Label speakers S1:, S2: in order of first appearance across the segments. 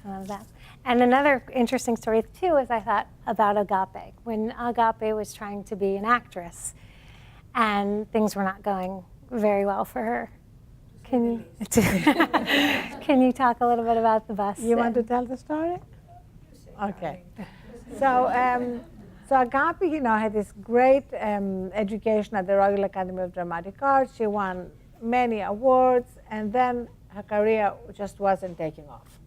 S1: one of them. And another interesting story, too, is I thought about Agapi. When Agapi was trying to be an actress, and things were not going very well for her. Can you talk a little bit about the bus?
S2: You want to tell the story? Okay. So Agapi, had this great education at the Royal Academy of Dramatic Arts. She won many awards, and then her career just wasn't taking off.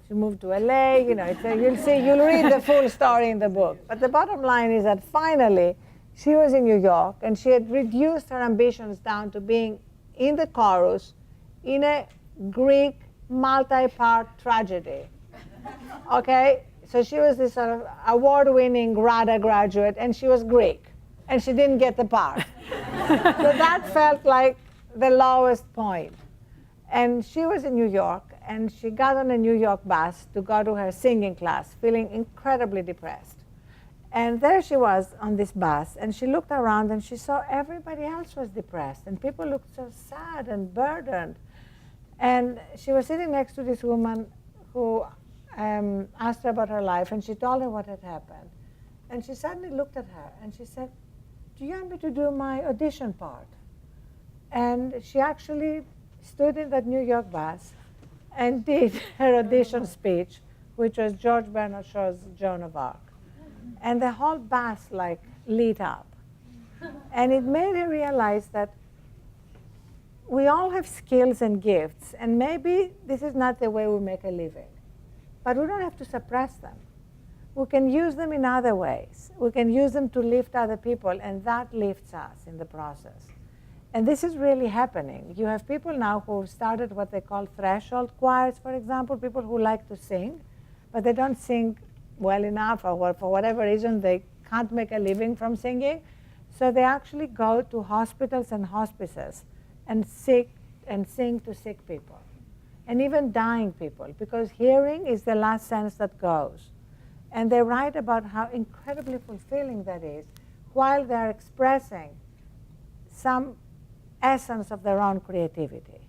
S2: She moved to LA. You'll read the full story in the book. But the bottom line is that finally, she was in New York, and she had reduced her ambitions down to being in the chorus in a Greek multi-part tragedy. Okay? So she was this sort of award-winning RADA graduate, and she was Greek, and she didn't get the part. So that felt like the lowest point. And she was in New York, and she got on a New York bus to go to her singing class, feeling incredibly depressed. And there she was on this bus, and she looked around, and she saw everybody else was depressed, and people looked so sad and burdened. And she was sitting next to this woman who asked her about her life, and she told her what had happened. And she suddenly looked at her, and she said, "Do you want me to do my audition part?" And she actually stood in that New York bus and did her audition speech, which was George Bernard Shaw's Joan of Arc. And the whole bus lit up. And it made her realize that we all have skills and gifts, and maybe this is not the way we make a living. But we don't have to suppress them. We can use them in other ways. We can use them to lift other people, and that lifts us in the process. And this is really happening. You have people now who started what they call threshold choirs, for example, people who like to sing, but they don't sing well enough, or for whatever reason they can't make a living from singing. So they actually go to hospitals and hospices and sing to sick people, and even dying people, because hearing is the last sense that goes. And they write about how incredibly fulfilling that is while they're expressing some essence of their own creativity.